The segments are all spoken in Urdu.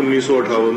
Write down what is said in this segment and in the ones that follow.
1958।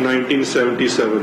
1977।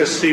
SC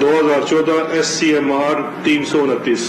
2014 SCMR 329,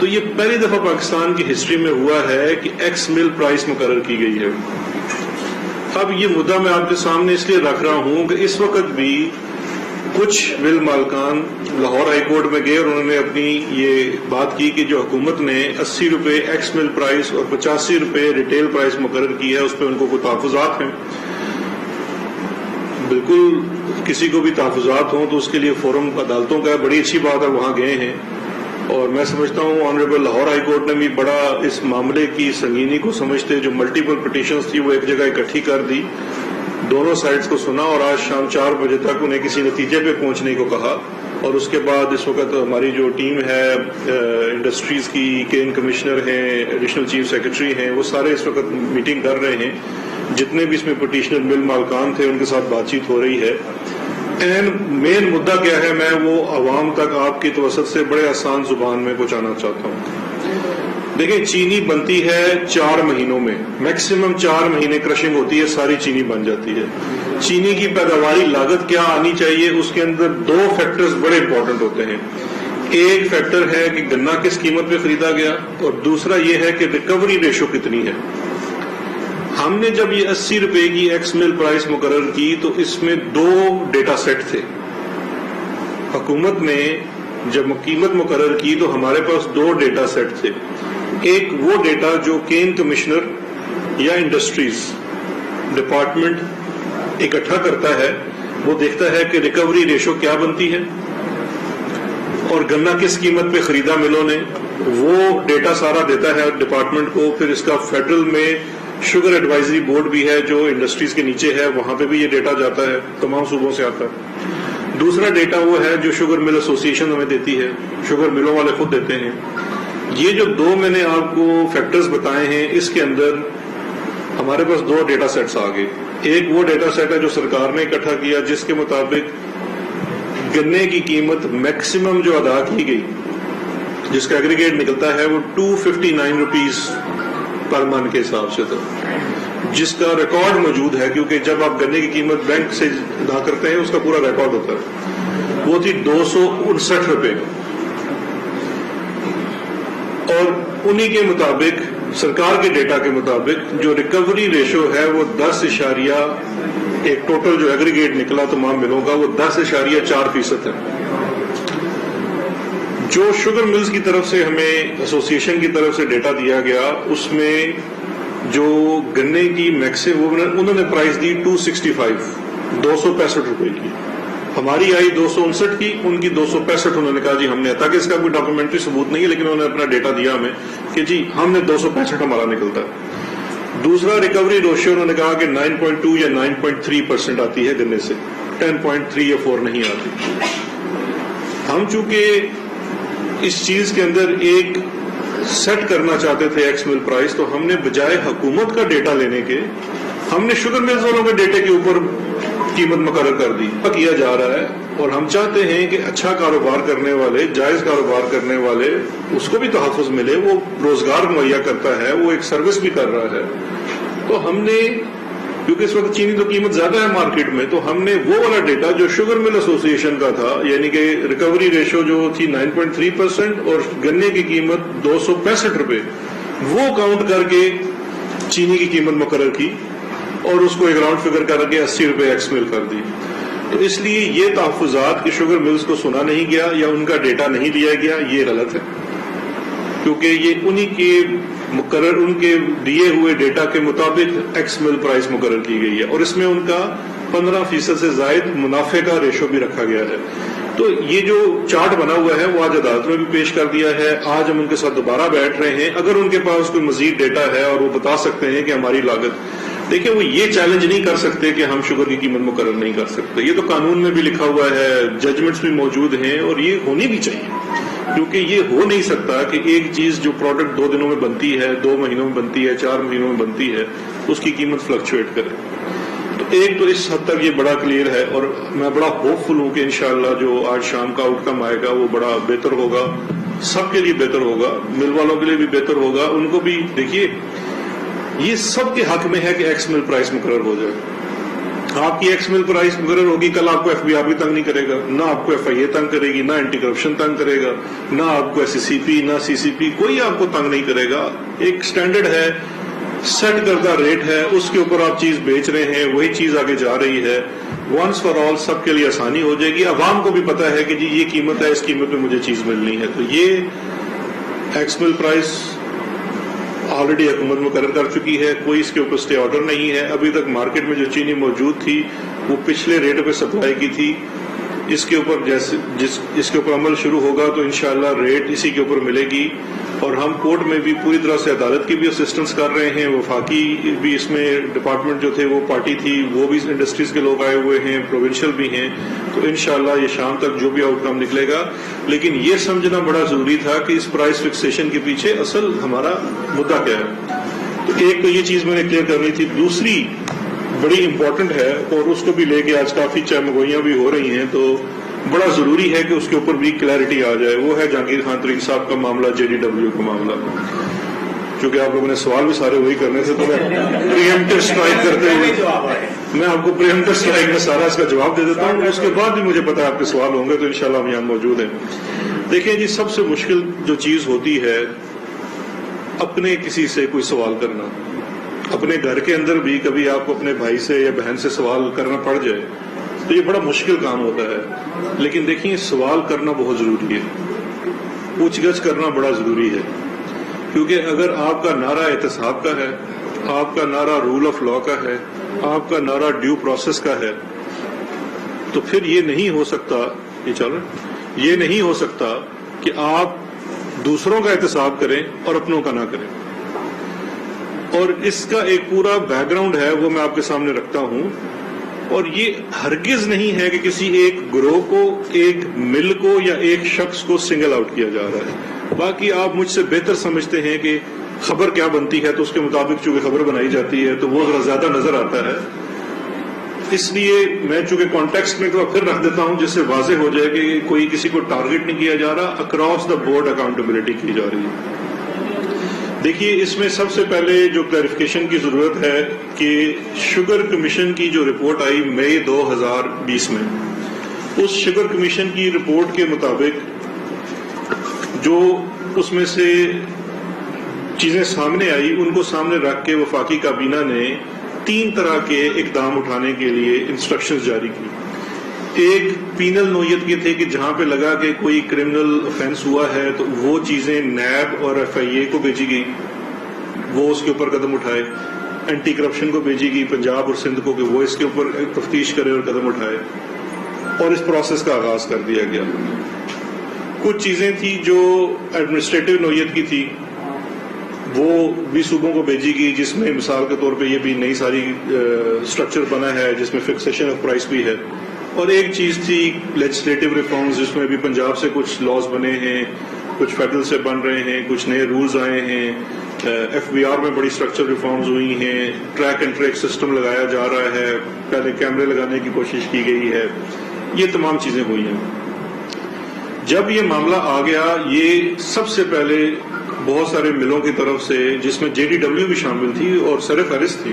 تو یہ پہلی دفعہ پاکستان کی ہسٹری میں ہوا ہے کہ ایکس مل پرائس مقرر کی گئی ہے. اب یہ مدعا میں آپ کے سامنے اس لیے رکھ رہا ہوں کہ اس وقت بھی کچھ مل مالکان لاہور ہائی کورٹ میں گئے اور انہوں نے اپنی یہ بات کی کہ جو حکومت نے 80 روپے ایکس مل پرائس اور 85 روپے ریٹیل پرائس مقرر کی ہے اس پہ ان کو کوئی تحفظات ہیں. بالکل کسی کو بھی تحفظات ہوں تو اس کے لیے فورم عدالتوں کا بڑی اچھی بات ہے, وہاں گئے ہیں. اور میں سمجھتا ہوں آنریبل لاہور ہائی کورٹ نے بھی بڑا اس معاملے کی سنگینی کو سمجھتے جو ملٹیپل پٹیشنز تھی وہ ایک جگہ اکٹھی کر دی, دونوں سائڈز کو سنا اور آج شام 4 بجے تک انہیں کسی نتیجے پہ پہنچنے کو کہا. اور اس کے بعد اس وقت ہماری جو ٹیم ہے انڈسٹریز کی, کین کمشنر ہیں, ایڈیشنل چیف سیکرٹری ہیں, وہ سارے اس وقت میٹنگ کر رہے ہیں. جتنے بھی اس میں پٹیشنر مل مالکان تھے ان کے ساتھ بات چیت ہو رہی ہے. مین مدعا کیا ہے میں وہ عوام تک آپ کی توسط سے بڑے آسان زبان میں پہنچانا چاہتا ہوں. دیکھیں چینی بنتی ہے 4 مہینوں میں, میکسیمم 4 مہینے کرشنگ ہوتی ہے, ساری چینی بن جاتی ہے. چینی کی پیداواری لاگت کیا آنی چاہیے, اس کے اندر 2 فیکٹرز بڑے امپورٹنٹ ہوتے ہیں. ایک فیکٹر ہے کہ گنا کس قیمت پہ خریدا گیا اور دوسرا یہ ہے کہ ریکوری ریشو کتنی ہے. ہم نے جب یہ 80 روپے کی ایکس مل پرائس مقرر کی تو اس میں 2 ڈیٹا سیٹ تھے. حکومت نے جب قیمت مقرر کی تو ہمارے پاس 2 ڈیٹا سیٹ تھے. ایک وہ ڈیٹا جو کین کمشنر یا انڈسٹریز ڈپارٹمنٹ اکٹھا کرتا ہے, وہ دیکھتا ہے کہ ریکوری ریشو کیا بنتی ہے اور گنا کس قیمت پہ خریدا ملوں نے, وہ ڈیٹا سارا دیتا ہے ڈپارٹمنٹ کو. پھر اس کا فیڈرل میں شوگر ایڈوائزری بورڈ بھی ہے جو انڈسٹریز کے نیچے ہے, وہاں پہ بھی یہ ڈیٹا جاتا ہے, تمام صوبوں سے آتا ہے. دوسرا ڈیٹا وہ ہے جو شوگر مل ایسوسی ایشن ہمیں دیتی ہے, شوگر ملوں والے خود دیتے ہیں. یہ جو 2 میں نے آپ کو فیکٹرز بتائے ہیں اس کے اندر ہمارے پاس 2 ڈیٹا سیٹس آ گئے. ایک وہ ڈیٹا سیٹ ہے جو سرکار نے اکٹھا کیا جس کے مطابق گنے کی قیمت میکسیمم جو ادا کی گئی جس کا ایگریگیٹ نکلتا ہے وہ 259 روپیز پر من کے حساب سے تھا, جس کا ریکارڈ موجود ہے کیونکہ جب آپ گنے کی قیمت بینک سے ادا کرتے ہیں اس کا پورا ریکارڈ ہوتا ہے. وہ تھی 259 روپے. اور انہی کے مطابق سرکار کے ڈیٹا کے مطابق جو ریکوری ریشو ہے وہ 10 ایک ٹوٹل جو ایگریگیٹ نکلا تمام ملوں کا وہ 10.4% ہے. جو شوگر ملز کی طرف سے ہمیں ایسوسی ایشن کی طرف سے ڈیٹا دیا گیا اس میں جو گنے کی میکسیمم انہوں نے پرائز دی 265 روپے کی, ہماری آئی 259 کی, ان کی 265. انہوں نے کہا جی ہم نے, تاکہ اس کا کوئی ڈاکومنٹری ثبوت نہیں ہے لیکن انہوں نے اپنا ڈیٹا دیا ہمیں کہ جی ہم نے 265 ہمارا نکلتا ہے. دوسرا ریکوری ریشو انہوں نے کہا کہ 9.2 یا 9.3% آتی ہے گنے سے, 10.3 یا 4 نہیں آتی. ہم چونکہ اس چیز کے اندر ایک سیٹ کرنا چاہتے تھے ایکس مل پرائس, تو ہم نے بجائے حکومت کا ڈیٹا لینے کے ہم نے شوگر ملز والوں کے ڈیٹے کے اوپر قیمت مقرر کر دی. کیا جا رہا ہے اور ہم چاہتے ہیں کہ اچھا کاروبار کرنے والے, جائز کاروبار کرنے والے, اس کو بھی تحفظ ملے, وہ روزگار مہیا کرتا ہے, وہ ایک سروس بھی کر رہا ہے. تو ہم نے کیونکہ اس وقت چینی تو قیمت زیادہ ہے مارکیٹ میں, تو ہم نے وہ والا ڈیٹا جو شوگر مل ایسوسی ایشن کا تھا یعنی کہ ریکوری ریشو جو تھی 9.3% اور گنے کی قیمت 265 روپے, وہ کاؤنٹ کر کے چینی کی قیمت مقرر کی اور اس کو ایک راؤنڈ فگر کر کے 80 روپے ایکس مل کر دی. تو اس لیے یہ تحفظات کہ شوگر ملز کو سنا نہیں گیا یا ان کا ڈیٹا نہیں لیا گیا, یہ غلط ہے کیونکہ یہ انہی کے مقرر ان کے دیے ہوئے ڈیٹا کے مطابق ایکس مل پرائس مقرر کی گئی ہے اور اس میں ان کا 15% سے زائد منافع کا ریشو بھی رکھا گیا ہے. تو یہ جو چارٹ بنا ہوا ہے وہ آج عدالت میں بھی پیش کر دیا ہے. آج ہم ان کے ساتھ دوبارہ بیٹھ رہے ہیں, اگر ان کے پاس کوئی مزید ڈیٹا ہے اور وہ بتا سکتے ہیں کہ ہماری لاگت, دیکھیں وہ یہ چیلنج نہیں کر سکتے کہ ہم شوگر کی قیمت مقرر نہیں کر سکتے, یہ تو قانون میں بھی لکھا ہوا ہے, ججمنٹس بھی موجود ہیں اور یہ ہونی بھی چاہیے کیونکہ یہ ہو نہیں سکتا کہ ایک چیز جو پروڈکٹ 2 دنوں میں بنتی ہے, 2 مہینوں میں بنتی ہے, 4 مہینوں میں بنتی ہے, اس کی قیمت فلکچویٹ کرے. تو ایک تو اس حد تک یہ بڑا کلیئر ہے اور میں بڑا ہوپ فل ہوں کہ انشاءاللہ جو آج شام کا آؤٹ کم آئے گا وہ بڑا بہتر ہوگا, سب کے لیے بہتر ہوگا, مل والوں کے لیے بھی بہتر ہوگا. ان کو بھی دیکھیے یہ سب کے حق میں ہے کہ ایکس مل پرائس مقرر ہو جائے. آپ کی ایکس مل پرائس مقرر ہوگی، کل آپ کو ایف بی آر بھی تنگ نہیں کرے گا، نہ آپ کو ایف آئی اے تنگ کرے گی، نہ اینٹی کرپشن تنگ کرے گا، نہ آپ کو ایس سی پی، نہ سی سی پی، کوئی آپ کو تنگ نہیں کرے گا. ایک سٹینڈرڈ ہے، سیٹ کردہ ریٹ ہے، اس کے اوپر آپ چیز بیچ رہے ہیں، وہی چیز آگے جا رہی ہے. ونس فار آل سب کے لیے آسانی ہو جائے گی. عوام کو بھی پتا ہے کہ جی یہ قیمت ہے، اس قیمت پہ مجھے چیز ملنی ہے. تو یہ ایکس مل پرائس آلریڈی حکومت مقرر کر چکی ہے، کوئی اس کے اوپر اسٹے آرڈر نہیں ہے. ابھی تک مارکیٹ میں جو چینی موجود تھی وہ پچھلے ریٹ پہ سپلائی کی تھی. اس کے اوپر اس کے اوپر عمل شروع ہوگا تو انشاءاللہ ریٹ اسی کے اوپر ملے گی. اور ہم کورٹ میں بھی پوری طرح سے عدالت کی بھی اسسٹنس کر رہے ہیں. وفاقی بھی اس میں ڈپارٹمنٹ جو تھے وہ پارٹی تھی، وہ بھی انڈسٹریز کے لوگ آئے ہوئے ہیں، پروونشل بھی ہیں. تو انشاءاللہ یہ شام تک جو بھی آؤٹ کم نکلے گا. لیکن یہ سمجھنا بڑا ضروری تھا کہ اس پرائس فکسیشن کے پیچھے اصل ہمارا مدعا کیا ہے. تو ایک تو یہ چیز میں نے کلیئر کرنی تھی. دوسری بڑی امپورٹنٹ ہے اور اس کو بھی لے کے آج کافی چہمگوئیاں بھی ہو رہی ہیں، تو بڑا ضروری ہے کہ اس کے اوپر بھی کلیئرٹی آ جائے. وہ ہے جہانگیر خان ترین صاحب کا معاملہ، جے ڈی ڈبلیو کا معاملہ. چونکہ آپ لوگوں نے سوال بھی سارے وہی کرنے سے، تو میں پریمپٹیو اسٹرائک کرتے ہوئے میں آپ کو پریمپٹیو اسٹرائک میں سارا اس کا جواب دے دیتا ہوں. اس کے بعد بھی مجھے پتا ہے آپ کے سوال ہوں گے، تو انشاءاللہ ہم یہاں موجود ہیں. دیکھیں جی، سب سے مشکل جو چیز ہوتی ہے اپنے کسی سے کوئی سوال کرنا. اپنے گھر کے اندر بھی کبھی آپ کو اپنے بھائی سے یا بہن سے سوال کرنا پڑ جائے تو یہ بڑا مشکل کام ہوتا ہے. لیکن دیکھیں، سوال کرنا بہت ضروری ہے، پوچھ گچھ کرنا بڑا ضروری ہے. کیونکہ اگر آپ کا نعرہ احتساب کا ہے، آپ کا نعرہ رول آف لا کا ہے، آپ کا نعرہ ڈیو پروسیس کا ہے، تو پھر یہ نہیں ہو سکتا یہ نہیں ہو سکتا کہ آپ دوسروں کا احتساب کریں اور اپنوں کا نہ کریں. اور اس کا ایک پورا بیک گراؤنڈ ہے، وہ میں آپ کے سامنے رکھتا ہوں. اور یہ ہرگز نہیں ہے کہ کسی ایک گروہ کو، ایک مل کو یا ایک شخص کو سنگل آؤٹ کیا جا رہا ہے. باقی آپ مجھ سے بہتر سمجھتے ہیں کہ خبر کیا بنتی ہے، تو اس کے مطابق چونکہ خبر بنائی جاتی ہے تو وہ ذرا زیادہ نظر آتا ہے. اس لیے میں چونکہ کانٹیکسٹ میں پھر رکھ دیتا ہوں جس سے واضح ہو جائے کہ کوئی کسی کو ٹارگٹ نہیں کیا جا رہا، اکراس دا بورڈ اکاؤنٹیبلٹی کی جا رہی ہے. دیکھیے، اس میں سب سے پہلے جو کلیریفیکیشن کی ضرورت ہے کہ شوگر کمیشن کی جو رپورٹ آئی مئی 2020 میں، اس شوگر کمیشن کی رپورٹ کے مطابق جو اس میں سے چیزیں سامنے آئی، ان کو سامنے رکھ کے وفاقی کابینہ نے 3 طرح کے اقدام اٹھانے کے لیے انسٹرکشنز جاری کی. ایک پینل نوعیت کے تھے کہ جہاں پہ لگا کہ کوئی کرمنل افینس ہوا ہے تو وہ چیزیں نیب اور ایف آئی اے کو بھیجی گئی، وہ اس کے اوپر قدم اٹھائے. اینٹی کرپشن کو بھیجی گئی پنجاب اور سندھ کو کہ وہ اس کے اوپر تفتیش کرے اور قدم اٹھائے، اور اس پروسیس کا آغاز کر دیا گیا. کچھ چیزیں تھیں جو ایڈمنسٹریٹو نوعیت کی تھی، وہ بھی صوبوں کو بھیجی گئی، جس میں مثال کے طور پہ یہ بھی نئی ساری اسٹرکچر بنا ہے جس میں فکسیشن آف پرائس بھی ہے. اور ایک چیز تھی لیجسلیٹو ریفارمز، جس میں بھی پنجاب سے کچھ لاز بنے ہیں، کچھ فیڈرل سے بن رہے ہیں، کچھ نئے رولز آئے ہیں. ایف بی آر میں بڑی اسٹرکچر ریفارمز ہوئی ہیں، ٹریک اینڈ ٹریک سسٹم لگایا جا رہا ہے، پہلے کیمرے لگانے کی کوشش کی گئی ہے. یہ تمام چیزیں ہوئی ہیں. جب یہ معاملہ آ گیا، یہ سب سے پہلے بہت سارے ملوں کی طرف سے، جس میں جے ڈی ڈبلیو بھی شامل تھی اور سر فہرست تھی،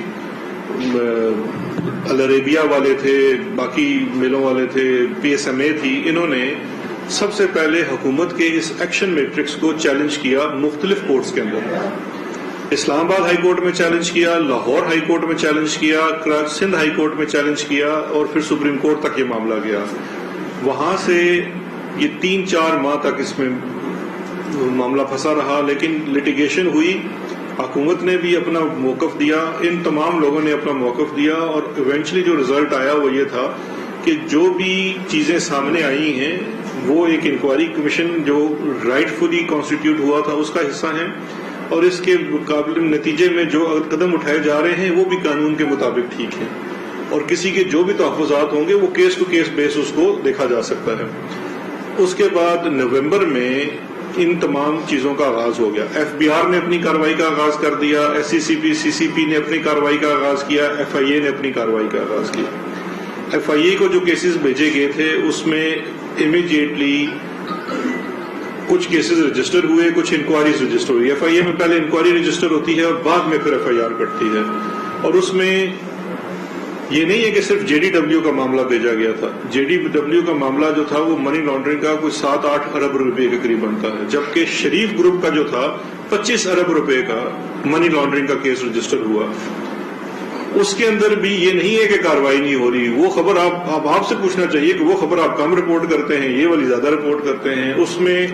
العربیہ والے تھے، باقی ملوں والے تھے، پی ایس ایم اے تھی، انہوں نے سب سے پہلے حکومت کے اس ایکشن میٹرکس کو چیلنج کیا مختلف کورٹس کے اندر. اسلام آباد ہائی کورٹ میں چیلنج کیا، لاہور ہائی کورٹ میں چیلنج کیا، سندھ ہائی کورٹ میں چیلنج کیا، اور پھر سپریم کورٹ تک یہ معاملہ گیا. وہاں سے یہ 3-4 ماہ تک اس میں معاملہ پھنسا رہا. لیکن لٹیگیشن ہوئی، حکومت نے بھی اپنا موقف دیا، ان تمام لوگوں نے اپنا موقف دیا، اور ایونچولی جو رزلٹ آیا وہ یہ تھا کہ جو بھی چیزیں سامنے آئی ہیں وہ ایک انکوائری کمیشن جو رائٹ فلی کانسٹیٹیوٹ ہوا تھا اس کا حصہ ہیں، اور اس کے مقابلے نتیجے میں جو قدم اٹھائے جا رہے ہیں وہ بھی قانون کے مطابق ٹھیک ہیں، اور کسی کے جو بھی تحفظات ہوں گے وہ کیس ٹو کیس بیس اس کو دیکھا جا سکتا ہے. اس کے بعد نومبر میں ان تمام چیزوں کا آغاز ہو گیا. ایف بی آر نے اپنی کارروائی کا آغاز کر دیا، ایس سی پی سی سی پی نے اپنی کارروائی کا آغاز کیا، ایف آئی اے نے اپنی کارروائی کا آغاز کیا. ایف آئی اے کو جو کیسز بھیجے گئے تھے اس میں امیڈیٹلی کچھ کیسز رجسٹر ہوئے، کچھ انکوائریز رجسٹر ہوئی. ایف آئی اے میں پہلے انکوائری رجسٹر ہوتی ہے اور بعد میں پھر ایف آئی آر کٹتی ہے، اور اس میں یہ نہیں ہے کہ صرف جے ڈی ڈبلیو کا معاملہ بھیجا گیا تھا. جے ڈی ڈبلیو کا معاملہ جو تھا وہ منی لانڈرنگ کا کوئی 7-8 ارب روپے کے قریب بنتا ہے, جبکہ شریف گروپ کا جو تھا 25 ارب روپے کا منی لانڈرنگ کا کیس رجسٹر ہوا. اس کے اندر بھی یہ نہیں ہے کہ کاروائی نہیں ہو رہی. وہ خبر آپ سے پوچھنا چاہیے کہ وہ خبر آپ کم رپورٹ کرتے ہیں, یہ والی زیادہ رپورٹ کرتے ہیں. اس میں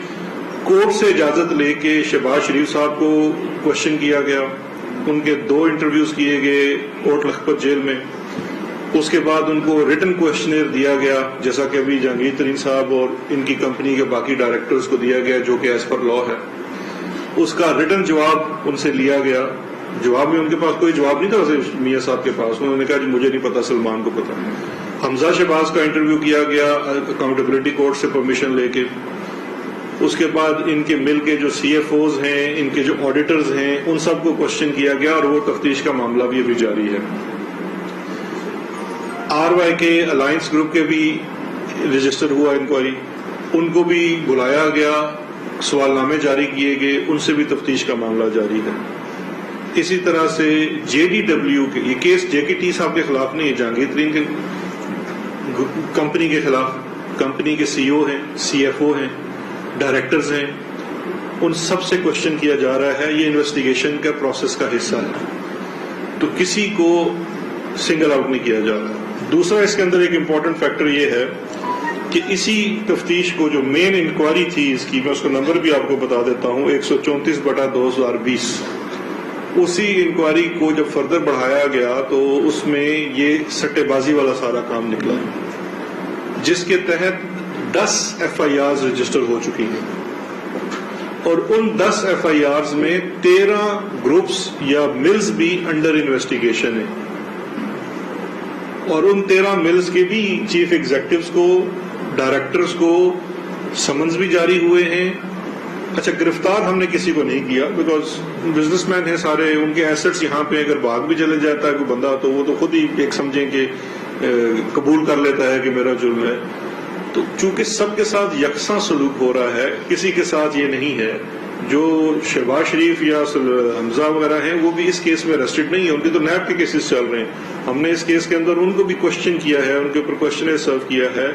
کورٹ سے اجازت لے کے شہباز شریف صاحب کو کوشچن کیا گیا, ان کے 2 انٹرویوز کیے گئے کوٹ لکھپت جیل میں. اس کے بعد ان کو ریٹن کوشچنر دیا گیا, جیسا کہ ابھی جہانگیر ترین صاحب اور ان کی کمپنی کے باقی ڈائریکٹرز کو دیا گیا, جو کہ ایز پر لا ہے. اس کا ریٹن جواب ان سے لیا گیا. جواب میں ان کے پاس کوئی جواب نہیں تھا میاں صاحب کے پاس. انہوں نے کہا جی مجھے نہیں پتا, سلمان کو پتا. حمزہ شہباز کا انٹرویو کیا گیا اکاؤنٹیبلٹی کورٹ سے پرمیشن لے کے. اس کے بعد ان کے مل کے جو سی ایف اوز ہیں, ان کے جو آڈیٹرز ہیں, ان سب کو کوشچن کیا گیا, اور وہ تفتیش کا معاملہ بھی ابھی جاری ہے. آر وائی کے الائنس گروپ کے بھی رجسٹر ہوا انکوائری, ان کو بھی بلایا گیا, سوال نامے جاری کیے گئے, ان سے بھی تفتیش کا معاملہ جاری ہے. اسی طرح سے جے ڈی ڈبلیو کے یہ کیس جے کے ٹی صاحب کے خلاف نہیں ہے, جہانگیر ترین کے کمپنی کے خلاف. کمپنی کے سی او ہیں, سی ایف او ہیں, ڈائریکٹرز ہیں, ان سب سے کوشچن کیا جا رہا ہے. یہ انویسٹیگیشن کا پروسیس کا حصہ ہے, تو کسی کو سنگل آؤٹ نہیں کیا جا رہا. دوسرا اس کے اندر ایک امپورٹنٹ فیکٹر یہ ہے کہ اسی تفتیش کو جو مین انکوائری تھی اس کی, میں اس کا نمبر بھی آپ کو بتا دیتا ہوں, 134/2020. اسی انکوائری کو جب فردر بڑھایا گیا تو اس میں یہ سٹے بازی والا سارا کام نکلا, جس کے تحت 10 ایف آئی آرز رجسٹر ہو چکی ہیں, اور ان 10 ایف آئی آرز میں 13 گروپس یا ملز بھی انڈر انویسٹیگیشن ہیں, اور ان 13 ملز کے بھی چیف ایگزیکٹوز کو, ڈائریکٹرز کو سمنز بھی جاری ہوئے ہیں. اچھا, گرفتار ہم نے کسی کو نہیں کیا, بیکاز بزنس مین ہیں سارے, ان کے ایسٹس یہاں پہ اگر بھاگ بھی چلے جاتا ہے کوئی بندہ تو وہ تو خود ہی ایک سمجھیں کہ قبول کر لیتا ہے کہ میرا جرم ہے. تو چونکہ سب کے ساتھ یکساں سلوک ہو رہا ہے, کسی کے ساتھ یہ نہیں ہے. جو شہباز شریف یا حمزہ وغیرہ ہیں وہ بھی اس کیس میں ارسٹڈ نہیں ہے, ان کے تو نیب کے کیسز چل رہے ہیں. ہم نے اس کیس کے اندر ان کو بھی کوشچن کیا ہے, ان کے اوپر کوشچن سرو کیا ہے,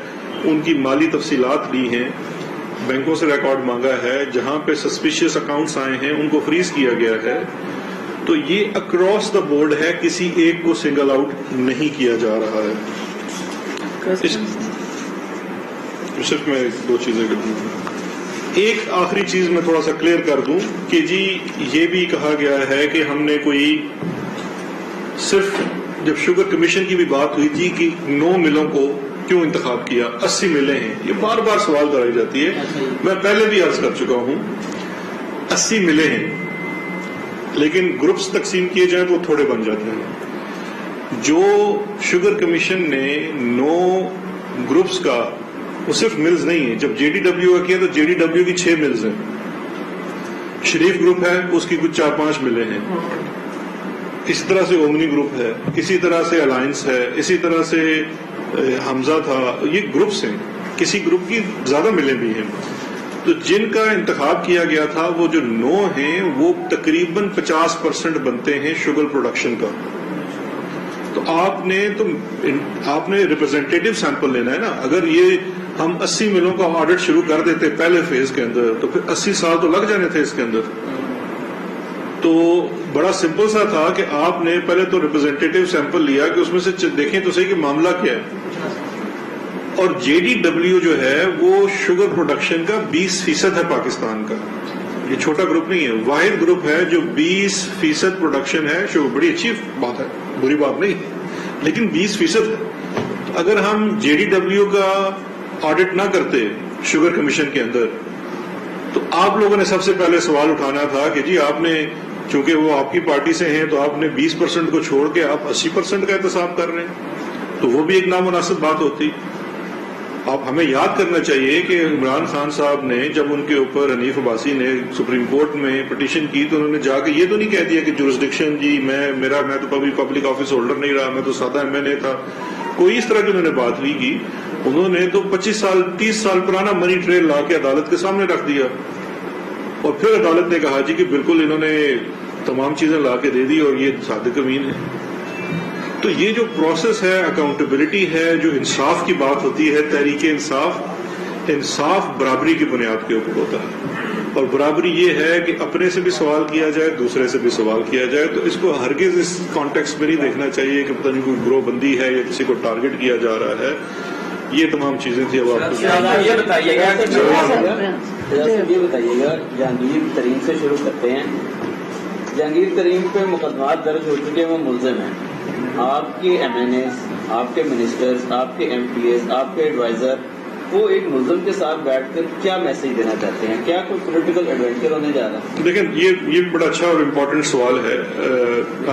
ان کی مالی تفصیلات لی ہیں, بینکوں سے ریکارڈ مانگا ہے, جہاں پہ سسپیشیس اکاؤنٹس آئے ہیں ان کو فریز کیا گیا ہے. تو یہ اکراس دا بورڈ ہے, کسی ایک کو سنگل آؤٹ نہیں کیا جا رہا ہے. صرف میں 2 چیزیں کر دوں. ایک آخری چیز میں تھوڑا سا کلیئر کر دوں کہ جی یہ بھی کہا گیا ہے کہ ہم نے کوئی صرف, جب شوگر کمیشن کی بھی بات ہوئی تھی کہ 9 ملوں کو کیوں انتخاب کیا, 80 ملیں ہیں, یہ بار بار سوال کرائی جاتی ہے. میں پہلے بھی عرض کر چکا ہوں 80 ملیں ہیں, لیکن گروپس تقسیم کیے جائیں تو تھوڑے بن جاتے ہیں. جو شوگر کمیشن نے 9 گروپس کا, وہ صرف ملز نہیں ہے. جب جے ڈی ڈبلیو کا کیا تو جے ڈی ڈبلیو کی 6 ملز ہیں, شریف گروپ ہے اس کی کچھ 4-5 ملیں ہیں, اسی طرح سے اومنی گروپ ہے, اسی طرح سے الائنس ہے, اسی طرح سے حمزہ تھا. یہ گروپس ہیں, کسی گروپ کی زیادہ ملیں بھی ہیں. تو جن کا انتخاب کیا گیا تھا وہ جو 9 ہیں وہ تقریباً 50% بنتے ہیں شوگر پروڈکشن کا. تو آپ نے ریپرزینٹیٹیو سیمپل لینا ہے نا. اگر یہ ہم 80 ملوں کا آڈٹ شروع کر دیتے پہلے فیز کے اندر تو پھر 80 سال تو لگ جانے تھے اس کے اندر. تو بڑا سمپل سا تھا کہ آپ نے پہلے تو ریپرزینٹیٹیو سیمپل لیا کہ اس میں سے دیکھیں تو صحیح کہ معاملہ کیا ہے. اور جے ڈی ڈبلیو جو ہے وہ شوگر پروڈکشن کا 20% ہے پاکستان کا. یہ چھوٹا گروپ نہیں ہے, واحد گروپ ہے جو 20% پروڈکشن ہے. شوگر بڑی اچھی بات ہے, بری بات نہیں, لیکن 20% ہے. اگر ہم جے ڈی ڈبلیو کا آڈٹ نہ کرتے شوگر کمیشن کے اندر تو آپ لوگوں نے سب سے پہلے سوال اٹھانا تھا کہ جی آپ نے, چونکہ وہ آپ کی پارٹی سے ہیں تو آپ نے 20% کو چھوڑ کے آپ 80% کا احتساب کر رہے ہیں, تو وہ بھی ایک نامناسب بات ہوتی. آپ ہمیں یاد کرنا چاہیے کہ عمران خان صاحب نے جب ان کے اوپر حنیف عباسی نے سپریم کورٹ میں پٹیشن کی تو انہوں نے جا کے یہ تو نہیں کہہ دیا کہ جورسڈکشن جی میں تو کبھی پبلک آفس ہولڈر نہیں رہا, میں تو سادہ ایم این اے تھا. کوئی اس طرح کی انہوں نے بات نہیں کی. انہوں نے تو 25 سال 30 سال پرانا منی ٹریل لا کے عدالت کے سامنے رکھ دیا, اور پھر عدالت نے کہا جی کہ بالکل انہوں نے تمام چیزیں لا کے دے دی اور یہ صادق امین ہے. تو یہ جو پروسیس ہے، اکاؤنٹیبلٹی ہے، جو انصاف کی بات ہوتی ہے، تحریک انصاف برابری کی بنیاد کے اوپر ہوتا ہے، اور برابری یہ ہے کہ اپنے سے بھی سوال کیا جائے، دوسرے سے بھی سوال کیا جائے. تو اس کو ہرگز اس کانٹیکسٹ میں نہیں دیکھنا چاہیے کہ پتہ نہیں کوئی گروہ بندی ہے یا کسی کو ٹارگٹ کیا جا رہا ہے. یہ تمام چیزیں تھی. اب آپ یہ بتائیے گا جہانگیر ترین سے شروع کرتے ہیں. جہانگیر ترین پہ مقدمات درج ہو چکے ہیں، وہ ملزم ہیں. آپ کے ایم این ایز، آپ کے منسٹرز، آپ کے ایم پی ایز، آپ کے ایڈوائزر، وہ ایک ملزم کے ساتھ بیٹھ کر کیا میسج دینا چاہتے ہیں؟ کیا کوئی پولیٹیکل ایڈونچر ہونے جا رہا ہے؟ لیکن یہ بھی بڑا اچھا اور امپورٹنٹ سوال ہے.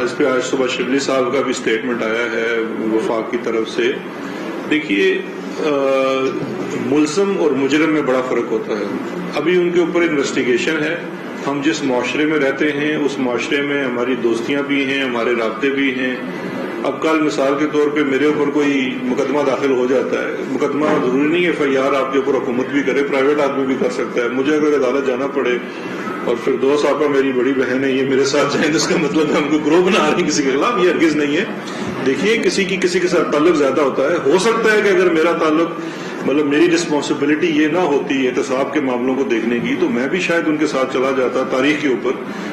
اس پہ آج صبح شبلی صاحب کا بھی اسٹیٹمنٹ آیا ہے وفاق کی طرف سے. دیکھیے، ملزم اور مجرم میں بڑا فرق ہوتا ہے. ابھی ان کے اوپر انویسٹیگیشن ہے. ہم جس معاشرے میں رہتے ہیں اس معاشرے میں ہماری دوستیاں بھی ہیں، ہمارے رابطے بھی ہیں. اب کل مثال کے طور پہ میرے اوپر کوئی مقدمہ داخل ہو جاتا ہے، مقدمہ ضروری نہیں ہے ایف آئی آر آپ کے اوپر حکومت بھی کرے، پرائیویٹ آدمی بھی کر سکتا ہے. مجھے اگر عدالت جانا پڑے اور پھر دوست آپا میری بڑی بہن ہے یہ میرے ساتھ جائیں، تو اس کا مطلب ہے ہم کو گروہ بنا رہے ہیں کسی کے خلاف. یہ ہرگز نہیں ہے. دیکھیے، کسی کے ساتھ تعلق زیادہ ہوتا ہے. ہو سکتا ہے کہ اگر میرا تعلق، مطلب میری رسپانسبلٹی یہ نہ ہوتی احتساب کے معاملوں کو دیکھنے کی، تو میں بھی شاید ان کے ساتھ چلا جاتا تاریخ کے اوپر.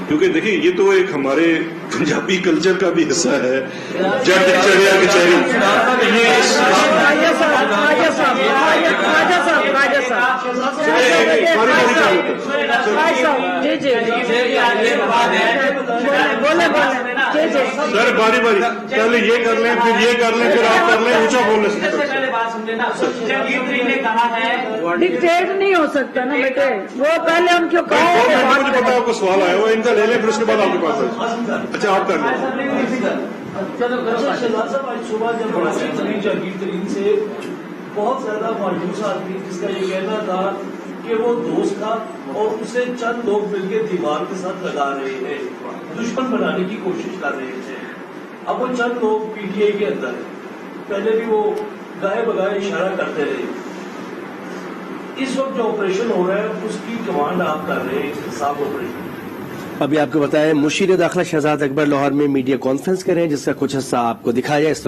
کیونکہ دیکھیے، یہ تو ایک ہمارے پنجابی کلچر کا بھی حصہ ہے. جب چڑھیا کچہری سر باری باری پہلے یہ کر لیں، پھر یہ کر لیں، پھر آپ کر لیں. اونچا بولنے سے ڈکٹیٹ نہیں ہو سکتا نا بیٹے. وہ پہلے ہم کیوں مجھے پتا آپ کو سوال آیا ہوا، ان کا لے لیں پھر اس کے بعد آپ کے پاس آئے. اچھا آپ کر لیں. شہزاد صاحب، آج صبح جب جہانگیر ترین سے بہت زیادہ مایوس آدمی جس کا یہ کہنا تھا کہ وہ دوست تھا اور اسے چند لوگ مل کے دیوار کے ساتھ لگا رہے ہیں، دشمن بنانے کی کوشش کر رہے تھے. اب وہ چند لوگ پی ٹی آئی کے اندر پہلے بھی وہ گائے بگائے اشارہ کرتے رہے. اس وقت جو آپریشن ہو رہا ہے اس کی کمانڈ آپ کر رہے ہیں، انصاف آپریشن. ابھی آپ کو بتائیں، مشیر داخلہ شہزاد اکبر لاہور میں میڈیا کانفرنس کریں جس کا کچھ حصہ آپ کو دکھایا. اس